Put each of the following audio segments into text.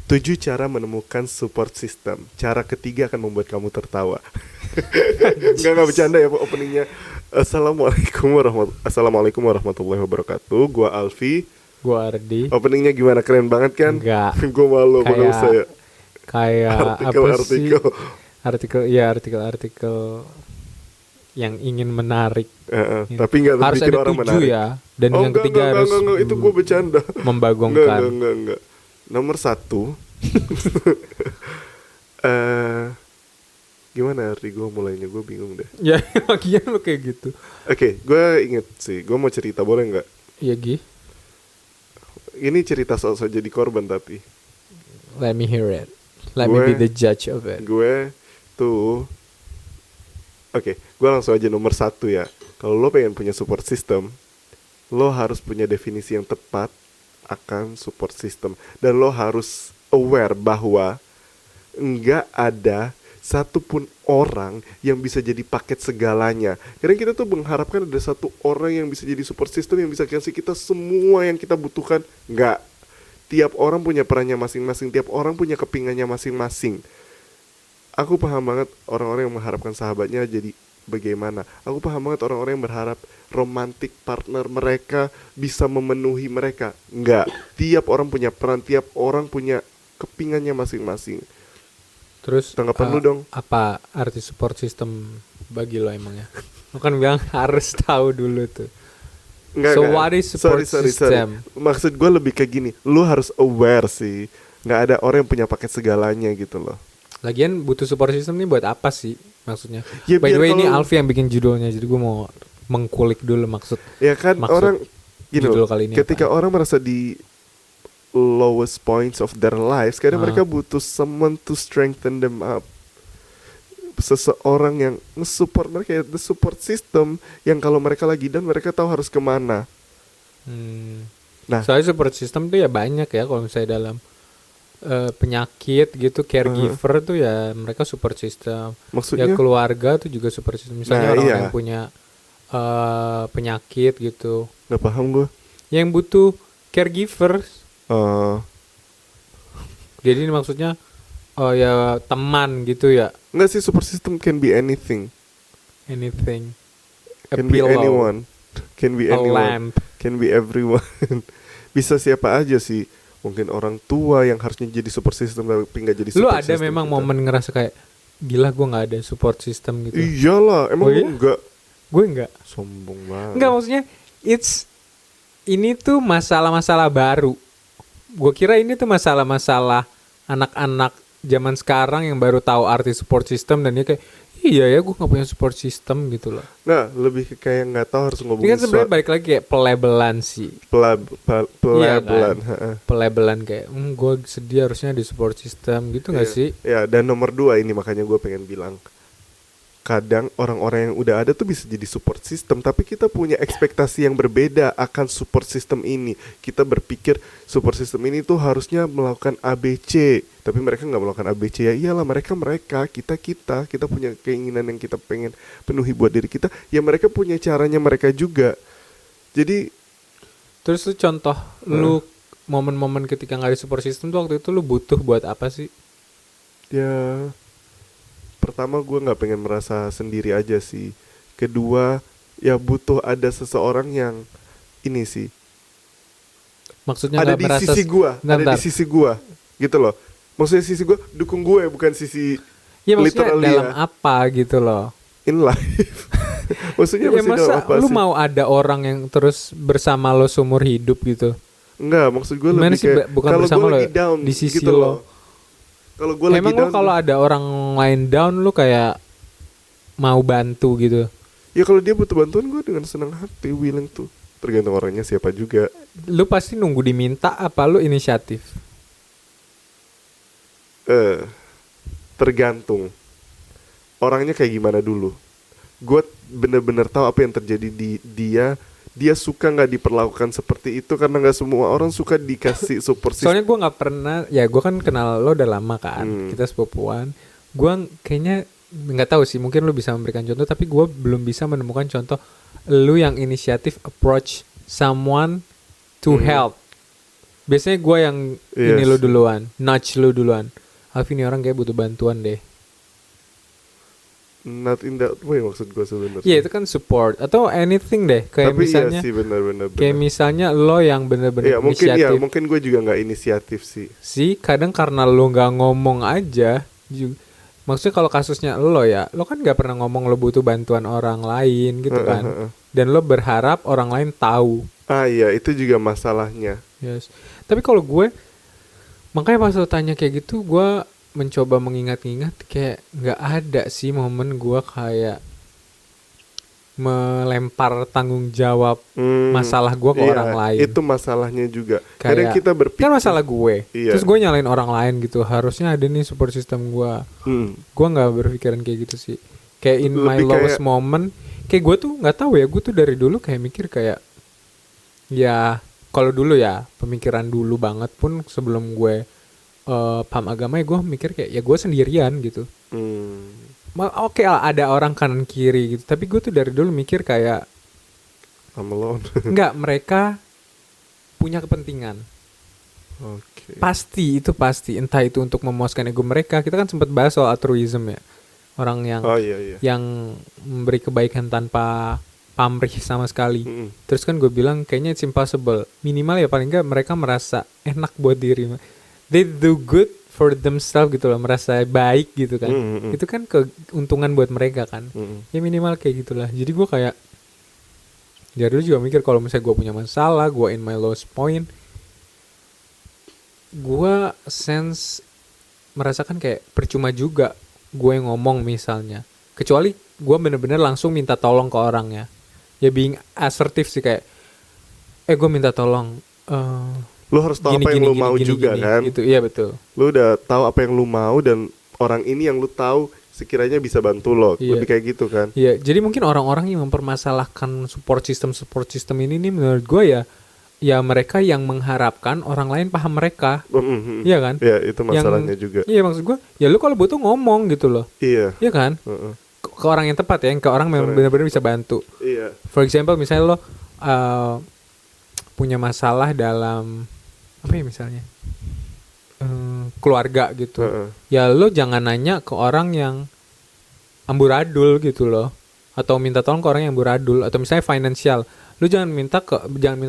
7 cara menemukan support system. Cara ketiga akan membuat kamu tertawa. Nggak bercanda ya openingnya. Assalamualaikum warahmatullahi wabarakatuh. Gua Alfi. Gua Ardi. Openingnya gimana, keren banget kan? Enggak. Gue malu kalau saya. Kayak apa sih? Artikel. Artikel yang ingin menarik. Tapi nggak harus bikin ada orang 7 menarik. ya. Dan yang ketiga harus itu gue bercanda. Membagongkan. Enggak. Nomor 1. Gimana Ardi, gue mulainya, gue bingung deh. Ya bagian lo kayak gitu. Oke, gue inget sih, gue mau cerita, boleh nggak? Iya Gi. Ini cerita soal jadi korban tapi. Let me hear it. Let me be the judge of it. Gue tuh, oke, gue langsung aja nomor 1 ya. Kalau lo pengen punya support system, lo harus punya definisi yang tepat akan support system. Dan lo harus aware bahwa nggak ada satupun orang yang bisa jadi paket segalanya. Karena kita tuh mengharapkan ada satu orang yang bisa jadi support system, yang bisa kasih kita semua yang kita butuhkan. Nggak. Tiap orang punya perannya masing-masing. Tiap orang punya kepingannya masing-masing. Aku paham banget orang-orang yang mengharapkan sahabatnya jadi bagaimana. Aku paham banget orang-orang yang berharap romantic partner mereka bisa memenuhi mereka. Nggak. Tiap orang punya peran. Tiap orang punya kepingannya masing-masing. Terus tanggapan lu dong. Apa arti support system bagi lo emangnya? Lo kan bilang harus tahu dulu tuh. What is support system? Maksud gue lebih kayak gini, lu harus aware sih. Nggak ada orang yang punya paket segalanya gitu loh. Lagian butuh support system nih buat apa sih maksudnya? Ya, by the way ini Alfi yang bikin judulnya, jadi gue mau mengkulik dulu maksud. Ya kan orang gini loh, ketika apa? orang merasa di lowest points of their lives, kadang mereka butuh someone to strengthen them up. Seseorang yang nge-support mereka, the support system yang kalau mereka lagi down mereka tahu harus kemana. Nah, soalnya support system tuh ya banyak ya, kalau misalnya dalam penyakit gitu, caregiver tuh ya mereka support system. Maksudnya? Ya keluarga tuh juga support system. Misalnya orang yang punya penyakit gitu. Nggak paham gue. Yang butuh caregiver. Jadi ini maksudnya ya teman gitu ya. Enggak sih, support system can be anything. Anything. Can be anyone. Can be anyone. Lamp. Can be everyone. Bisa siapa aja sih. Mungkin orang tua yang harusnya jadi support system tapi nggak jadi support system. Lu ada memang momen ngerasa kayak gila gue nggak ada support system gitu? Iyalah, emang lu enggak? Gue enggak. Sombong banget. Enggak, maksudnya ini tuh masalah-masalah baru. Gue kira ini tuh masalah-masalah anak-anak zaman sekarang yang baru tahu arti support system dan dia kayak iya ya gue nggak punya support system gitu loh. Nah, lebih kayak nggak tahu harus ngomongin. Ini kan sebenarnya balik lagi kayak pelabelan sih. Pelabelan. Iya kan? Pelabelan kayak gue sedih harusnya di support system gitu nggak sih? Ya, dan nomor 2 ini makanya gue pengen bilang. Kadang orang-orang yang udah ada tuh bisa jadi support system, tapi kita punya ekspektasi yang berbeda akan support system ini. Kita berpikir support system ini tuh harusnya melakukan ABC, tapi mereka nggak melakukan ABC. Ya iyalah, mereka kita punya keinginan yang kita pengen penuhi buat diri kita. Ya mereka punya caranya mereka juga. Jadi terus tuh contoh lu momen-momen ketika nggak ada support system tuh waktu itu lu butuh buat apa sih? Ya pertama gue nggak pengen merasa sendiri aja sih. Kedua ya butuh ada seseorang yang ini sih. Maksudnya ada di sisi gue, ada di sisi gue, gitu loh. Maksudnya sisi gue dukung gue, bukan sisi ya, maksudnya dalam ya. apa gitu loh. In life. Maksudnya ya, masa apa lu sih? mau ada orang yang terus bersama lo seumur hidup gitu? Enggak, maksud gue lebih kayak kalau gue lagi down di sisi gitu lo. Kalau gue lagi down. Emang lo kalau ada orang lain down lu kayak mau bantu gitu? Ya kalau dia butuh bantuan gue dengan senang hati willing tuh. Tergantung orangnya siapa juga. Lu pasti nunggu diminta apa lu inisiatif? Tergantung orangnya kayak gimana dulu. Gue bener-bener tahu apa yang terjadi di dia suka nggak diperlakukan seperti itu, karena nggak semua orang suka dikasih support system. Soalnya gue nggak pernah, ya gue kan kenal lo udah lama kan, kita sepupuan. Gue kayaknya nggak tahu sih, mungkin lo bisa memberikan contoh, tapi gue belum bisa menemukan contoh lu yang inisiatif approach someone to help. Biasanya gue yang Iya ini lu sih. duluan, nudge lu duluan. Alvin ini orang kayak butuh bantuan deh. Not in that way maksud gue Iya sebenarnya. itu kan support atau anything deh. Kayak Tapi iya misalnya, sih benar-benar kayak benar. misalnya lo yang bener-bener Iya mungkin iya inisiatif. mungkin gue juga nggak inisiatif sih. Sih kadang karena lo nggak ngomong aja. Maksudnya kalau kasusnya lo ya, lo kan nggak pernah ngomong lo butuh bantuan orang lain gitu Heeh, kan. heeh. Dan lo berharap orang lain tahu. Ah iya itu juga masalahnya. Yes. Tapi kalau gue, makanya pas lo tanya kayak gitu, gue mencoba mengingat-ingat kayak nggak ada sih momen gue kayak melempar tanggung jawab masalah gue ke Iya, orang lain. itu masalahnya juga. Kadang Kayak kita berpikir kan masalah gue. Iya. Terus gue nyalain orang lain gitu. Harusnya ada nih support system gue. Hmm, Gue nggak berpikiran kayak gitu sih. Kayak in my lebih lowest kayak moment, kayak gue tuh nggak tahu ya. Gue tuh dari dulu kayak mikir kayak ya kalau dulu ya pemikiran dulu banget pun sebelum gue paham agama ya gue mikir kayak ya gue sendirian gitu. hmm, Oke lah, ada orang kanan kiri gitu. Tapi gue tuh dari dulu mikir kayak I'm alone. nggak, mereka punya kepentingan. Oke. Pasti itu pasti. Entah itu untuk memuaskan ego mereka. Kita kan sempat bahas soal altruism ya. Orang yang Oh iya iya. yang memberi kebaikan tanpa pamrih sama sekali. Mm-mm. Terus kan gue bilang kayaknya it's impossible. Minimal ya paling nggak mereka merasa enak buat diri. They do good for themselves gitu loh, merasa baik gitu kan. Mm-mm. Itu kan keuntungan buat mereka kan. Mm-mm. Ya minimal kayak gitulah. Jadi gue kayak dari dulu juga mikir kalau misalnya gue punya masalah, gue in my lowest point, gue sense merasakan kayak percuma juga gue ngomong misalnya. Kecuali gue bener-bener langsung minta tolong ke orangnya. Ya being assertive sih kayak, gue minta tolong. Lu harus tahu apa yang lu mau juga kan. Gitu, iya betul. Lu udah tahu apa yang lu mau dan orang ini yang lu tahu sekiranya bisa bantu lo. Iya. Lebih kayak gitu kan. Iya, jadi mungkin orang-orang yang mempermasalahkan support system ini nih menurut gue ya mereka yang mengharapkan orang lain paham mereka. Iya kan? Iya, itu masalahnya juga. Iya maksud gue, ya lu kalau butuh ngomong gitu loh. Iya. Iya kan? Heeh. Ke orang yang tepat ya, ke orang yang Orang yang benar-benar bisa bantu. Iya. For example, misalnya lo punya masalah dalam apa ya misalnya? Keluarga gitu. Heeh. Ya lo jangan nanya ke orang yang amburadul gitu loh, atau minta tolong ke orang yang amburadul, atau misalnya financial, lu jangan minta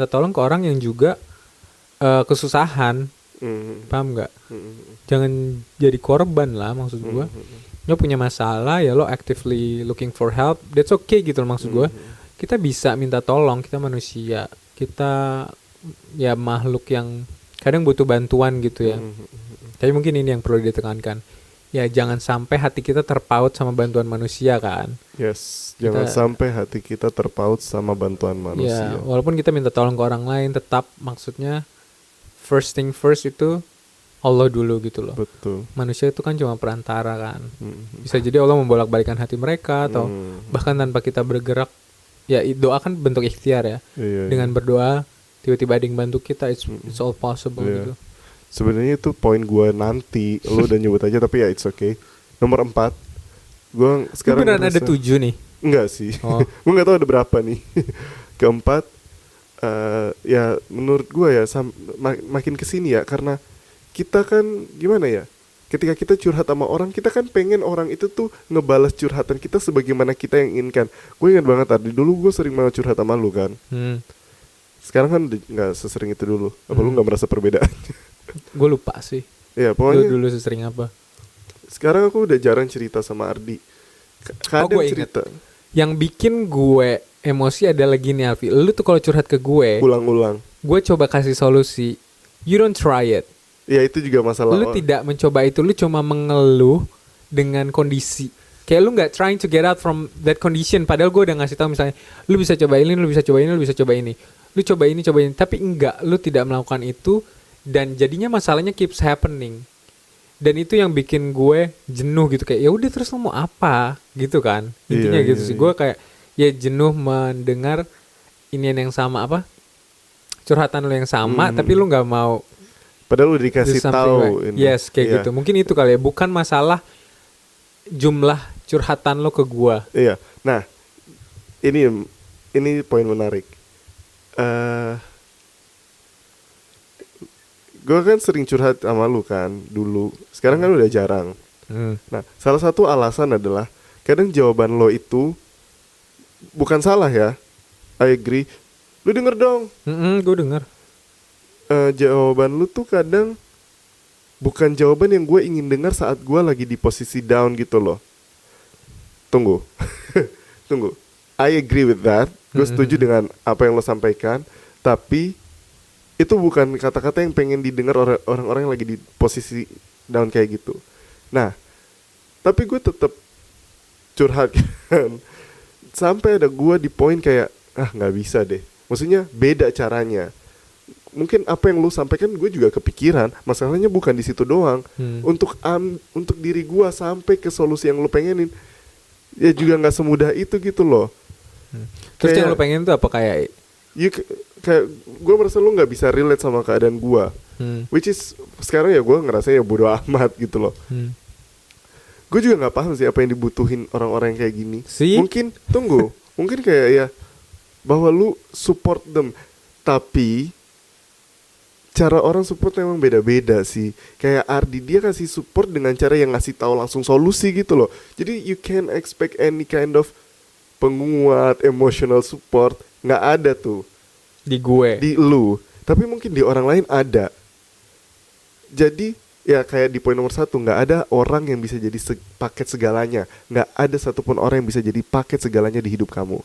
tolong ke orang yang juga kesusahan. Mhm. Paham nggak? Mhm. Jangan jadi korban lah maksud gua. Lo punya masalah ya lo actively looking for help, that's okay gitu loh maksud gua. Kita bisa minta tolong, kita manusia, kita ya makhluk yang kadang butuh bantuan gitu ya. Tapi mungkin ini yang perlu ditekankan. Ya jangan sampai hati kita terpaut sama bantuan manusia kan. Yes, jangan sampai hati kita terpaut sama bantuan manusia. Ya, walaupun kita minta tolong ke orang lain, tetap maksudnya first thing first itu Allah dulu gitu loh. Betul. Manusia itu kan cuma perantara kan. Bisa jadi Allah membolak-balikan hati mereka atau bahkan tanpa kita bergerak. Ya doa kan bentuk ikhtiar ya. Iya, Dengan berdoa tiba-tiba ada yang bantu kita, it's all possible Iya. gitu. Sebenarnya itu poin gue nanti. Lu udah nyebut aja tapi ya it's okay. Nomor 4. Gue Lu sekarang beneran ada ngerasa- 7 nih. Enggak sih. Oh. Gue nggak tahu ada berapa nih. Keempat, ya menurut gue ya makin kesini ya karena kita kan gimana ya? Ketika kita curhat sama orang, kita kan pengen orang itu tuh ngebalas curhatan kita sebagaimana kita yang inginkan. Gue ingat banget tadi dulu gue sering banget curhat sama lu kan. Sekarang kan nggak sesering itu dulu. Apa lu nggak merasa perbedaan? Gue lupa sih. Ya Lu pokoknya dulu sesering apa? sekarang aku udah jarang cerita sama Ardi. Kadang gua ingat. cerita Yang bikin gue emosi adalah gini Alfi. Lu tuh kalau curhat ke gue ulang-ulang. coba kasih solusi. You don't try it. Ya itu juga masalah. Lu tidak mencoba itu, lu cuma mengeluh dengan kondisi. Kayak lu nggak trying to get out from that condition. Padahal gue udah ngasih tahu misalnya, lu bisa coba ini, lu bisa coba ini, lu bisa coba ini. Lu coba ini, coba ini. Tapi enggak, lu tidak melakukan itu. Dan jadinya masalahnya keeps happening. Dan itu yang bikin gue jenuh gitu. Kayak ya udah terus lu mau apa gitu kan. Intinya Iya, gitu iya, sih. iya. Gue kayak ya jenuh mendengar inian yang sama apa. Curhatan lu yang sama. Tapi lu nggak mau Padahal udah do dikasih something tahu right. ini. Yes, kayak Iya. gitu. Mungkin itu kali ya. Bukan masalah jumlah curhatan lo ke gua. Iya. Nah, ini poin menarik. gue kan sering curhat sama lu kan dulu. Sekarang kan udah jarang. Nah, salah satu alasan adalah kadang jawaban lo itu bukan salah ya. I agree. Lu denger dong. Gue denger. Jawaban lu tuh kadang bukan jawaban yang gue ingin dengar saat gue lagi di posisi down gitu loh. Tunggu. Tunggu. I agree with that. Gue setuju dengan apa yang lo sampaikan. Tapi itu bukan kata-kata yang pengen didengar orang-orang yang lagi di posisi down kayak gitu. Nah, tapi gue tetap curhat kan. Sampai ada gue di poin kayak, nggak bisa deh. Maksudnya beda caranya. Mungkin apa yang lu sampaikan gue juga kepikiran. Masalahnya bukan di situ doang. Untuk diri gue sampai ke solusi yang lu pengenin, ya juga nggak semudah itu gitu loh. Terus Kayak, yang lu pengen tuh apa kayak? Kayak gue merasa lu nggak bisa relate sama keadaan gue. Which is sekarang ya gue ngerasa ya bodo amat gitu loh. Gue juga nggak paham sih apa yang dibutuhin orang-orang yang kayak gini. Mungkin mungkin kayak ya bahwa lu support them, tapi cara orang support memang beda-beda sih. Kayak Ardi, dia kasih support dengan cara yang ngasih tahu langsung solusi gitu loh. Jadi you can't expect any kind of penguat emotional support. Nggak ada tuh Di gue. di lu. Tapi mungkin di orang lain ada. Jadi ya kayak di poin nomor 1, nggak ada orang yang bisa jadi paket segalanya. Nggak ada satupun orang yang bisa jadi paket segalanya di hidup kamu.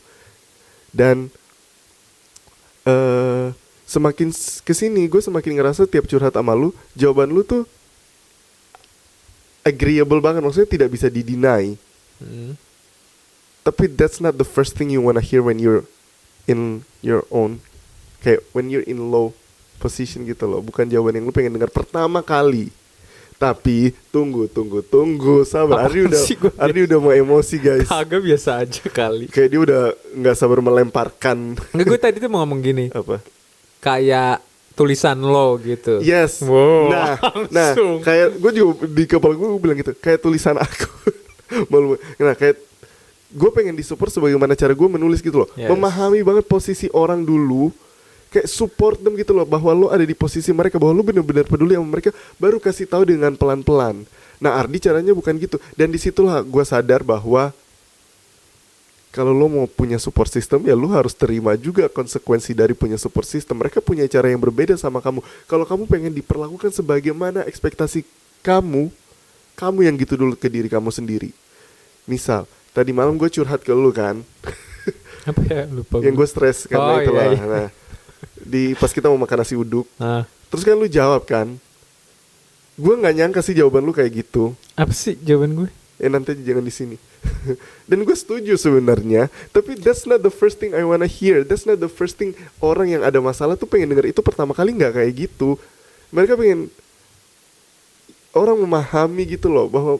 Dan semakin kesini gue semakin ngerasa tiap curhat sama lu, jawaban lu tuh agreeable banget. Maksudnya tidak bisa dideny. Tapi that's not the first thing you wanna hear when you're in your own, kayak when you're in low position gitu loh. Bukan jawaban yang lu pengen dengar pertama kali. Tapi tunggu sabar. Ardi udah mau emosi guys. Kagak, biasa aja kali. Kayak dia udah nggak sabar melemparkan. Nggak, gue tadi tuh mau ngomong gini. Apa? Kayak tulisan lo gitu. Yes. Wow, Nah kayak gue juga di kepala gue bilang gitu. Kayak tulisan aku. Malu. Nah kayak gue pengen disupport sebagaimana cara gue menulis gitu loh. Yes. Memahami banget posisi orang dulu. Kayak support them gitu loh, bahwa lo ada di posisi mereka, bahwa lo benar-benar peduli sama mereka, baru kasih tahu dengan pelan-pelan. Nah Ardi caranya bukan gitu. Dan disitulah gue sadar bahwa kalau lo mau punya support system, ya lo harus terima juga konsekuensi dari punya support system. Mereka punya cara yang berbeda sama kamu. Kalau kamu pengen diperlakukan sebagaimana ekspektasi kamu yang gitu dulu ke diri kamu sendiri. Misal tadi malam gue curhat ke lo kan. Apa ya, lupa yang gue stres karena itulah. Iya. Nah, pas kita mau makan nasi uduk, terus kan lu jawab kan, gue nggak nyangka sih jawaban lu kayak gitu. Apa sih jawaban gue? Nanti jangan di sini. Dan gue setuju sebenarnya, tapi that's not the first thing I wanna hear. That's not the first thing orang yang ada masalah tuh pengen denger itu pertama kali. Nggak kayak gitu. Mereka pengen orang memahami gitu loh, bahwa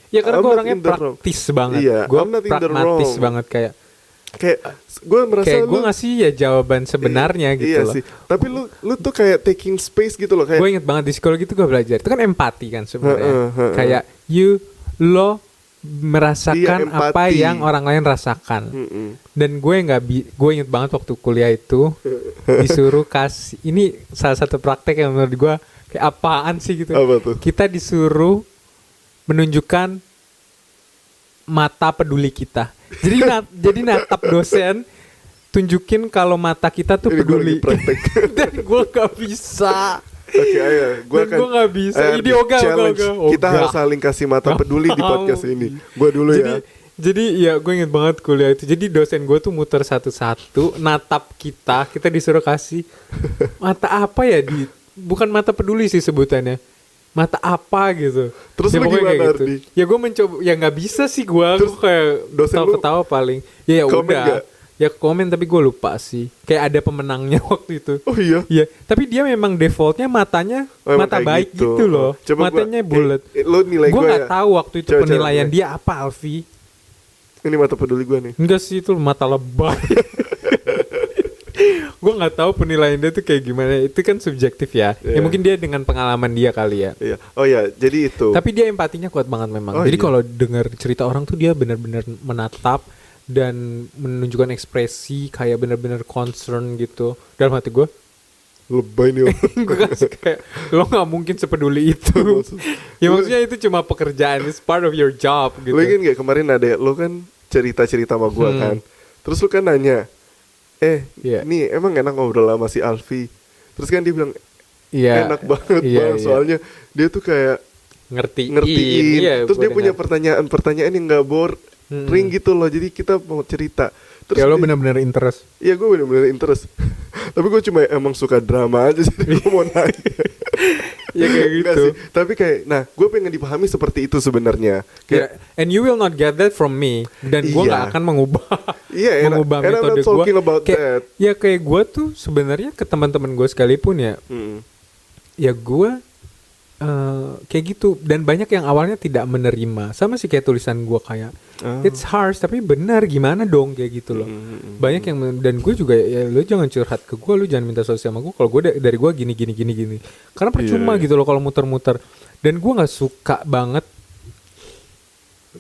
ya karena I'm gue not orangnya in the wrong. praktis banget. Iya, Gue I'm not in the pragmatis wrong. banget, kayak gue merasa kayak gue lu ngasih ya jawaban sebenarnya gitu iya loh. sih. Tapi lu tuh kayak taking space gitu loh, kayak Gue inget banget di psikologi itu gue belajar itu kan empati kan sebenarnya. Kayak lo merasakan Iya, empati. apa yang orang lain rasakan. Dan gue gue inget banget waktu kuliah itu disuruh kasih, ini salah satu praktek yang menurut gue kayak apaan sih gitu. Apa tuh? Kita disuruh menunjukkan mata peduli kita. Jadi natap dosen, tunjukin kalau mata kita tuh Ini gue peduli. lagi praktek. Dan gue gak bisa. Oke, ayo. Gue gak bisa. Ini challenge. Kita Ogah. harus saling kasih mata Gak peduli di mau. podcast ini. Gue dulu ya. Jadi ya gue inget banget kuliah itu. Jadi dosen gue tuh muter satu-satu, natap kita disuruh kasih mata apa ya, bukan mata peduli sih sebutannya. Mata apa gitu. Terus ya, lu pokoknya gimana, kayak gitu. Ardi? Ya gue mencoba, ya nggak bisa sih gue kayak dosen lu ketawa paling. Ya komen udah. gak? Ya komen, tapi gue lupa sih. Kayak ada pemenangnya waktu itu. Oh iya. Iya, tapi dia memang defaultnya matanya Emang mata kayak baik gitu loh. Coba Matanya bulat. Lo nilai Gue gue nggak ya. tahu waktu itu Coba, penilaian coba. dia apa, Alfi. Ini mata peduli gue nih. Enggak sih, itu mata lebay. Gue nggak tahu penilaian dia tuh kayak gimana. Itu kan subjektif ya. Ya Iya. mungkin dia dengan pengalaman dia kali ya. Iya. Oh ya, jadi itu. Tapi dia empatinya kuat banget memang. Oh, Jadi iya. kalau dengar cerita orang tuh dia benar-benar menatap dan menunjukkan ekspresi kayak benar-benar concern gitu. Dalam hati gue, lebay nih orang. Gue kasih kayak lo nggak mungkin sepeduli itu. Ya maksudnya itu cuma pekerjaan, it's part of your job gitu. Lo inget gak kemarin ada lo kan cerita-cerita sama gue kan, terus lo kan nanya, Iya. nih emang enak ngobrol sama si Alfi? Terus kan dia bilang Iya. enak banget Iya, bang, iya. soalnya dia tuh kayak ngertiin. Iya, Terus gua dia punya dengar. pertanyaan yang nggak boring gitu loh, jadi kita mau cerita. Terus Ya lo dia- benar-benar interest. Iya gue bener-bener interest. Tapi gue cuma emang suka drama aja, jadi gue mau nanya. Ya kayak Enggak gitu. sih. Tapi kayak, nah gue pengen dipahami seperti itu sebenarnya. Ya, Kayak, and you will not get that from me. Dan gue Iya. nggak akan mengubah Iya, mengubah and I'm metode not talking gue. about that. Ya kayak gue tuh sebenarnya ke teman-teman gue sekalipun ya, Mm. ya gue kayak gitu. Dan banyak yang awalnya tidak menerima. Sama sih kayak tulisan gue kayak, Oh. it's harsh tapi benar gimana dong kayak gitu loh. Banyak yang dan gue juga ya lu jangan curhat ke gue, lu jangan minta solusi sama gue kalau gue dari gue gini. Karena percuma Iya. gitu loh kalau muter-muter. Dan gue nggak suka banget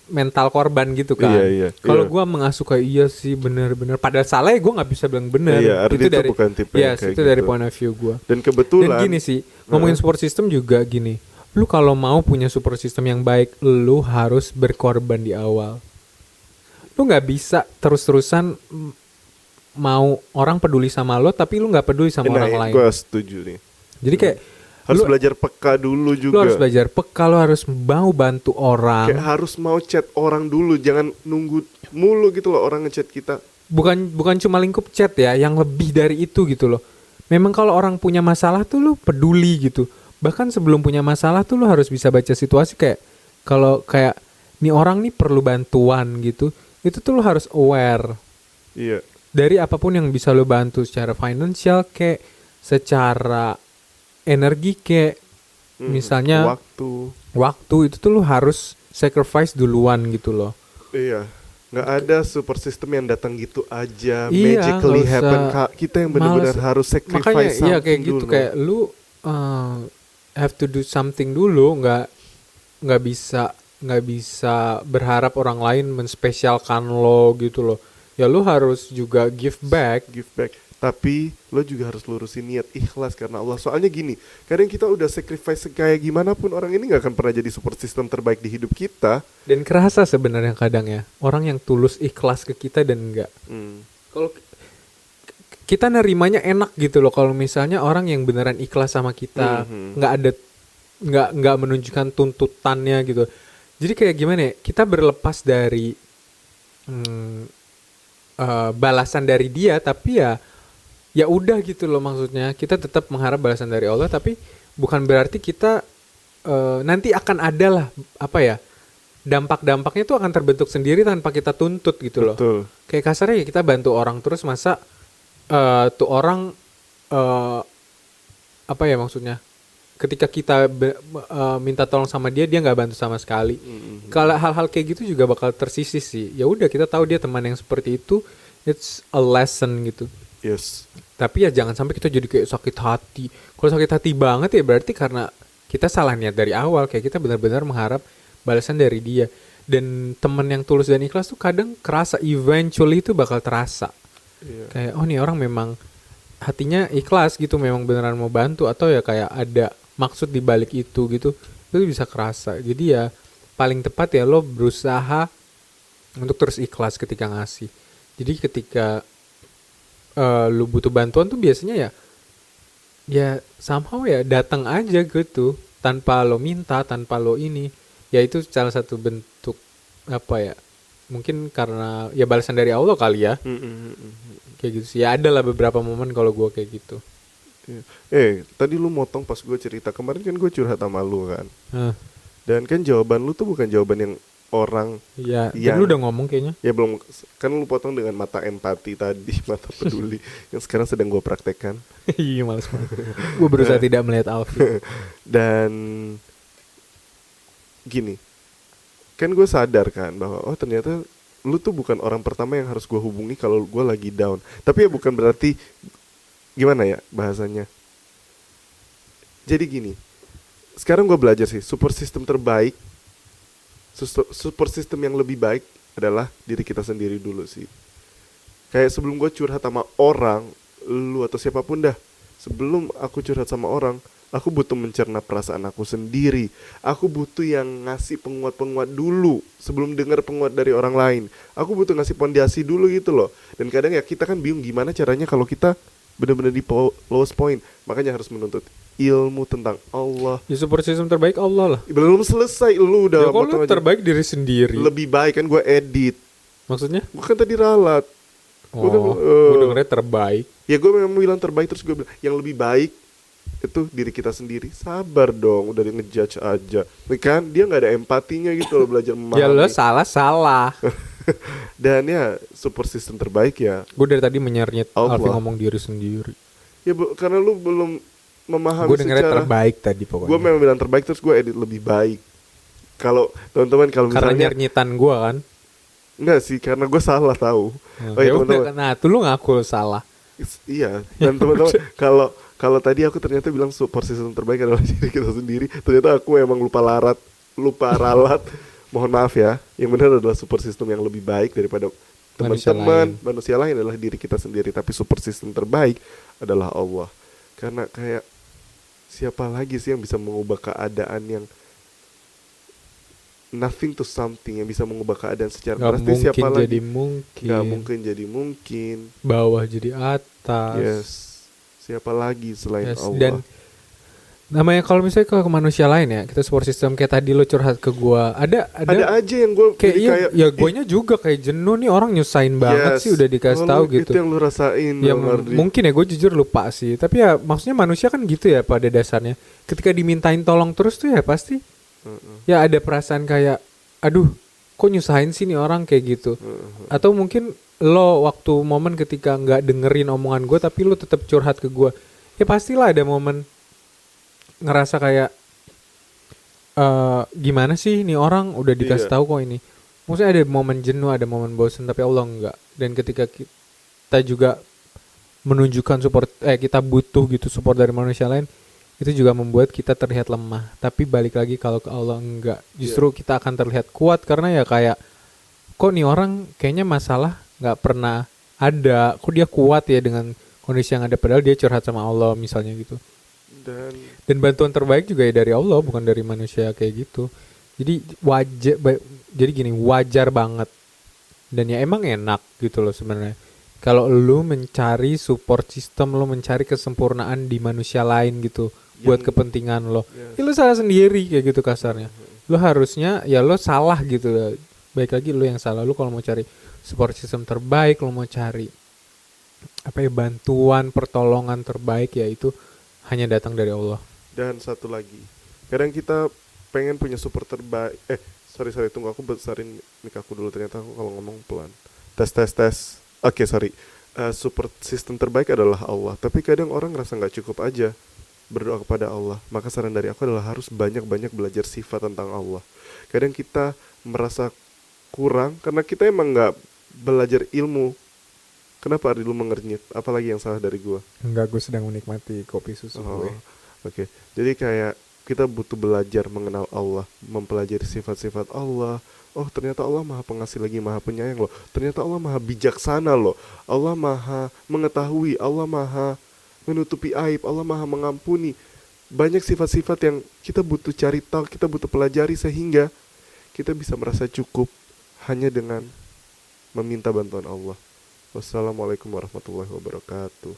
mental korban gitu kan. Iya. Kalau Iya. gue mengasuh kayak iya sih benar-benar. Padahal salah ya gue nggak bisa bilang benar. Iya, Ardi tuh bukan tipe yang yes, kayak itu dari gitu. point of view gue. Dan Dan kebetulan gini sih, ngomongin support system juga gini. Lu kalau mau punya support system yang baik, lu harus berkorban di awal. Lu nggak bisa terus-terusan mau orang peduli sama lo, tapi lu nggak peduli sama orang lain. gue setuju nih. Jadi kayak Harus lu, belajar peka dulu lu juga. harus belajar peka, lu harus mau bantu orang. Kayak harus mau chat orang dulu, jangan nunggu mulu gitu loh orang ngechat kita. Bukan cuma lingkup chat ya, yang lebih dari itu gitu loh. Memang kalau orang punya masalah tuh lu peduli gitu. Bahkan sebelum punya masalah tuh lu harus bisa baca situasi kayak kalau kayak nih orang nih perlu bantuan gitu. Itu tuh lu harus aware Iya. dari apapun yang bisa lu bantu secara financial kayak secara energi kayak misalnya waktu itu tuh lu harus sacrifice duluan gitu loh. Iya. Nggak ada super system yang datang gitu aja, Iya, magically nggak usah. happen. Kita yang benar-benar Males. harus Makanya sacrifice iya kayak something gitu dulu. kayak lu have to do something dulu, nggak bisa berharap orang lain menspesialkan lo gitu loh. Ya lu harus juga give back. Give back. Tapi lo juga harus lurusin niat ikhlas karena Allah. Soalnya gini, kadang kita udah sacrifice kayak gimana pun, orang ini nggak akan pernah jadi support system terbaik di hidup kita. Dan kerasa sebenarnya kadang ya orang yang tulus ikhlas ke kita dan enggak. Kalau kita nerimanya enak gitu loh kalau misalnya orang yang beneran ikhlas sama kita, nggak ada nggak menunjukkan tuntutannya gitu. Jadi kayak gimana ya? Kita berlepas dari balasan dari dia, tapi ya udah gitu loh maksudnya. Kita tetap mengharap balasan dari Allah, tapi bukan berarti kita nanti akan ada lah apa ya? Dampak-dampaknya tuh akan terbentuk sendiri tanpa kita tuntut gitu loh. Betul. Kayak kasarnya ya kita bantu orang terus masa tuh orang apa ya maksudnya? Ketika kita minta tolong sama dia nggak bantu sama sekali. Kalau hal-hal kayak gitu juga bakal tersisih sih. Ya udah kita tahu dia teman yang seperti itu, it's a lesson gitu. Yes. Tapi ya jangan sampai kita jadi kayak sakit hati. Kalau sakit hati banget ya berarti karena kita salah niat dari awal. Kayak kita benar-benar mengharap balasan dari dia. Dan teman yang tulus dan ikhlas tuh kadang kerasa, eventually itu bakal terasa. Iya. Kayak oh nih orang memang hatinya ikhlas gitu, memang beneran mau bantu, atau ya kayak ada maksud di balik itu gitu. Itu bisa kerasa. Jadi ya paling tepat ya lo berusaha untuk terus ikhlas ketika ngasih. Jadi ketika lu butuh bantuan tuh biasanya ya somehow ya datang aja gitu tanpa lo minta, tanpa lo ini. Ya itu salah satu bentuk apa ya? Mungkin karena ya balasan dari Allah kali ya. Kayak gitu sih. Ya ada lah beberapa momen kalau gue kayak gitu. Tadi lu motong pas gue cerita kemarin kan gue curhat sama lu kan. Hah. Dan kan jawaban lu tuh bukan jawaban yang orang Iya, yang dan lu udah ngomong kayaknya. ya belum, kan lu potong dengan mata empati tadi, mata peduli yang sekarang sedang gue praktekkan. Iya males banget. Gue berusaha tidak melihat Alfi. Dan gini, kan gue sadar kan bahwa oh ternyata lu tuh bukan orang pertama yang harus gue hubungi kalau gue lagi down. Tapi ya bukan berarti, gimana ya bahasanya, jadi gini, sekarang gue belajar sih support system terbaik, support system yang lebih baik adalah diri kita sendiri dulu sih. Kayak sebelum gue curhat sama orang, lu atau siapapun dah, Sebelum aku curhat sama orang, aku butuh mencerna perasaan aku sendiri. Aku butuh yang ngasih penguat-penguat dulu sebelum dengar penguat dari orang lain. Aku butuh ngasih pondasi dulu gitu loh. Dan kadang ya kita kan bingung gimana caranya kalau kita benar-benar di lowest point. Makanya harus menuntut ilmu tentang Allah. Ya support system terbaik Allah lah. Belum selesai lu Ya udah kalau potong aja. terbaik diri sendiri. Lebih baik kan gue edit. Maksudnya? Gue kan tadi ralat. Gua kan, Oh, gue dengernya terbaik. Ya gue memang bilang terbaik, terus gue bilang yang lebih baik itu diri kita sendiri. Sabar dong, udah di ngejudge aja. Nih kan dia nggak ada empatinya gitu loh, belajar memahami. Ya lo salah. Dan ya support system terbaik ya Gue dari tadi menyernyet Allah. Alfi ngomong diri sendiri. ya karena lu belum memahami Gue dengernya secara. terbaik tadi pokoknya. Gue memang bilang terbaik, terus gue edit lebih baik. Kalau teman-teman kalau Karena misalnya nyernyitan gue kan. enggak sih, karena gue salah tahu. Oh Ya iya udah, teman-teman. nah tuh lu ngaku lu salah. Iya, dan teman-teman kalau tadi aku ternyata bilang support system terbaik adalah diri kita sendiri, ternyata aku emang lupa ralat. Mohon maaf ya. Yang benar adalah support system yang lebih baik daripada Manusia teman-teman. lain. Manusia lain adalah diri kita sendiri, tapi support system terbaik adalah Allah. Karena kayak siapa lagi sih yang bisa mengubah keadaan yang nothing to something, yang bisa mengubah keadaan secara Gak drastis? mungkin Siapa lagi? jadi mungkin. Gak mungkin jadi mungkin. Bawah jadi atas. Yes. Siapa lagi selain Yes, Allah? dan namanya kalau misalnya ke manusia lain ya, kita support system kayak tadi lo curhat ke gua. Ada aja yang gue kayak iya, kayak ya guanya juga kayak jenuh nih orang nyusahin banget yes. sih udah dikasih tahu gitu. Itu yang lu rasain. Ya Bang Ardi. mungkin ya gue jujur lupa sih. Tapi ya maksudnya manusia kan gitu ya pada dasarnya. Ketika dimintain tolong terus tuh ya pasti ya ada perasaan kayak aduh kok nyusahin sih nih orang kayak gitu. Atau mungkin lo waktu momen ketika nggak dengerin omongan gue tapi lo tetap curhat ke gue. Ya pastilah ada momen ngerasa kayak gimana sih nih orang udah dikasih Iya. tahu kok ini. Maksudnya ada momen jenuh, ada momen bosan, tapi Allah enggak. Dan ketika kita juga menunjukkan support, kita butuh gitu support dari manusia lain, itu juga membuat kita terlihat lemah. Tapi balik lagi kalau ke Allah enggak, justru kita akan terlihat kuat karena ya kayak kok nih orang kayaknya masalah nggak pernah ada, kok dia kuat ya dengan kondisi yang ada padahal dia curhat sama Allah misalnya gitu. Dan bantuan terbaik juga ya dari Allah, bukan dari manusia kayak gitu. Jadi jadi gini, wajar banget. Dan ya emang enak gitu loh sebenarnya. Kalau lu mencari support system, lu mencari kesempurnaan di manusia lain gitu buat kepentingan lo. Ya lu salah sendiri kayak gitu kasarnya. Lu harusnya ya lu salah gitu. Baik lagi lu yang salah. Lu kalau mau cari support system terbaik, lu mau cari bantuan, pertolongan terbaik ya itu hanya datang dari Allah. Dan satu lagi, kadang kita pengen punya support terbaik. Sorry tunggu aku besarin mic aku dulu, ternyata aku kalau ngomong pelan. Tes. Oke, sorry. Support system terbaik adalah Allah. Tapi kadang orang ngerasa nggak cukup aja berdoa kepada Allah. Maka saran dari aku adalah harus banyak-banyak belajar sifat tentang Allah. Kadang kita merasa kurang karena kita emang nggak belajar ilmu. Kenapa Ardi lu mengernyit? Apalagi yang salah dari gua? Enggak, gue sedang menikmati kopi susu gue. Oke. Jadi kayak kita butuh belajar mengenal Allah, mempelajari sifat-sifat Allah. Oh, ternyata Allah Maha Pengasih lagi Maha Penyayang loh. Ternyata Allah Maha Bijaksana loh. Allah Maha Mengetahui, Allah Maha Menutupi aib, Allah Maha Mengampuni. Banyak sifat-sifat yang kita butuh cari tahu, kita butuh pelajari sehingga kita bisa merasa cukup hanya dengan meminta bantuan Allah. Wassalamualaikum warahmatullahi wabarakatuh.